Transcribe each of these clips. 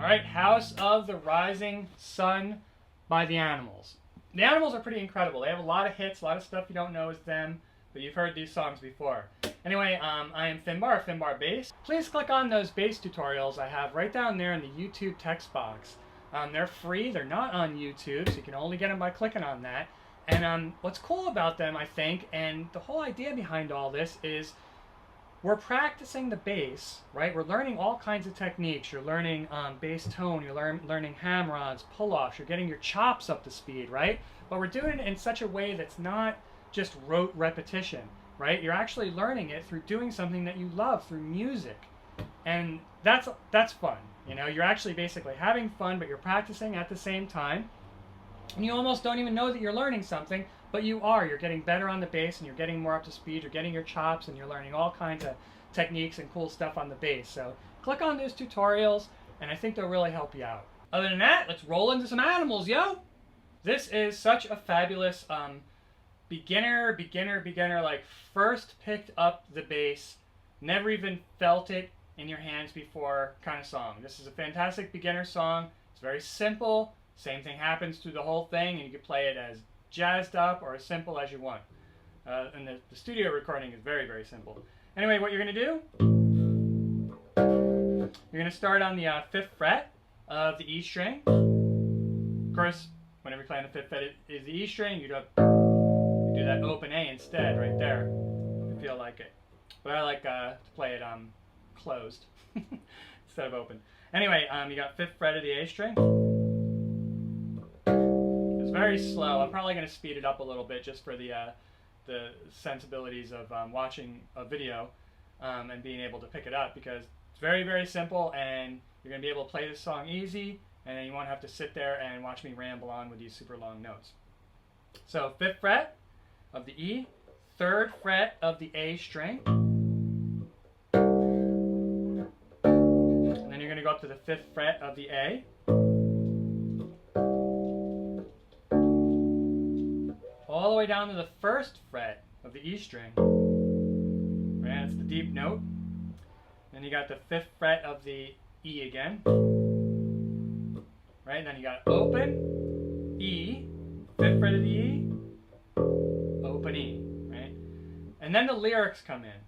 Alright, House of the Rising Sun by the Animals. The Animals are pretty incredible. They have a lot of hits, a lot of stuff you don't know is them, but you've heard these songs before. Anyway, I am Finbar, Finbar Bass. Please click on those bass tutorials I have right down there in the YouTube text box. They're free, they're not on YouTube, so you can only get them by clicking on that. And what's cool about them, I think, and the whole idea behind all this is we're practicing the bass, right? We're learning all kinds of techniques. You're learning bass tone, you're learning hammer-ons, pull-offs, you're getting your chops up to speed, right? But we're doing it in such a way that's not just rote repetition, right? You're actually learning it through doing something that you love, through music. And that's fun. You know, you're actually basically having fun, but you're practicing at the same time. And you almost don't even know that you're learning something, but you are. You're getting better on the bass, and you're getting more up to speed. You're getting your chops, and you're learning all kinds of techniques and cool stuff on the bass. So click on those tutorials, and I think they'll really help you out. Other than that, let's roll into some animals, yo! This is such a fabulous beginner, like first picked up the bass, never even felt it in your hands before kind of song. This is a fantastic beginner song. It's very simple. Same thing happens through the whole thing, and you can play it as jazzed up or as simple as you want. And the studio recording is very, very simple. Anyway, what you're going to do, you're going to start on the 5th fret of the E string. Of course, whenever you're playing the 5th fret is the E string, you do that open A instead right there, if you feel like it. But I like to play it closed instead of open. Anyway, you got 5th fret of the A string. It's very slow. I'm probably going to speed it up a little bit just for the sensibilities of watching a video and being able to pick it up, because it's very, very simple, and you're going to be able to play this song easy, and you won't have to sit there and watch me ramble on with these super long notes. So 5th fret of the E, 3rd fret of the A string, and then you're going to go up to the 5th fret of the A, all the way down to the 1st fret of the E string. Right, that's the deep note. Then you got the 5th fret of the E again. Right, and then you got open E, 5th fret of the E, open E, right? And then the lyrics come in.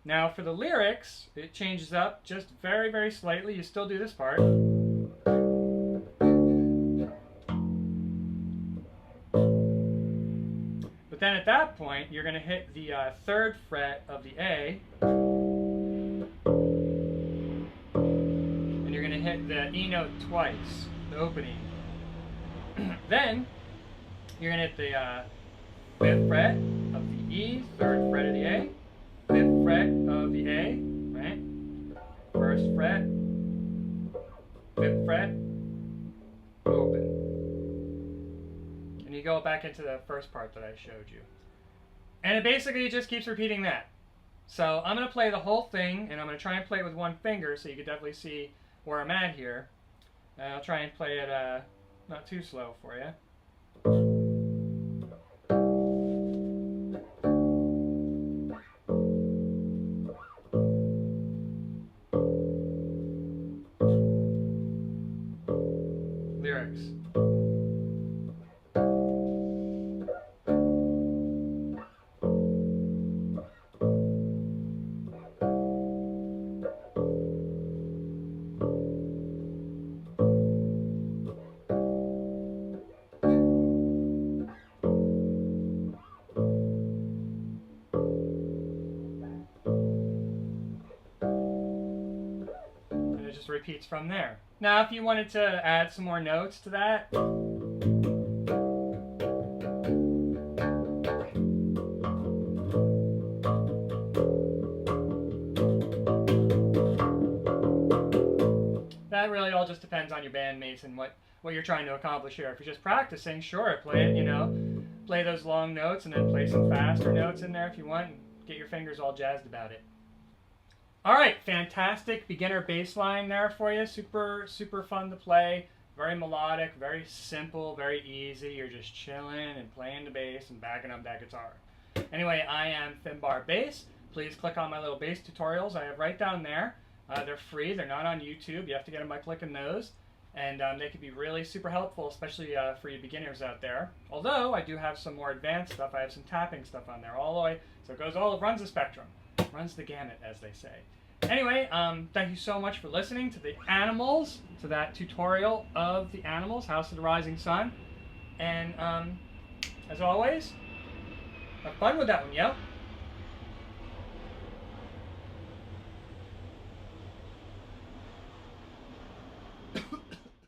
Now for the lyrics, it changes up just very, very slightly. You still do this part. But then at that point, you're going to hit the 3rd fret of the A, and you're going to hit the E note twice, the opening. Then you're going to hit the 5th fret of the E, 3rd fret of the A, 5th fret of the A, right? 1st fret, 5th fret, open. And you go back into the first part that I showed you. And it basically just keeps repeating that. So I'm going to play the whole thing, and I'm going to try and play it with one finger so you can definitely see where I'm at here. I'll try and play it not too slow for you. Lyrics. Just repeats from there. Now if you wanted to add some more notes to that, that really all just depends on your bandmates and what you're trying to accomplish here. If you're just practicing, sure, play it, you know, play those long notes and then play some faster notes in there if you want, and get your fingers all jazzed about it. Alright, fantastic beginner bass line there for you. Super, super fun to play. Very melodic, very simple, very easy. You're just chilling and playing the bass and backing up that guitar. Anyway, I am Finbar Bass. Please click on my little bass tutorials I have right down there. They're free. They're not on YouTube. You have to get them by clicking those. And they could be really super helpful, especially for you beginners out there. Although I do have some more advanced stuff. I have some tapping stuff on there all the way. So it runs the spectrum. Runs the gamut, as they say. Anyway, thank you so much for listening to the animals, to that tutorial of the animals, House of the Rising Sun. And as always, have fun with that one, yo.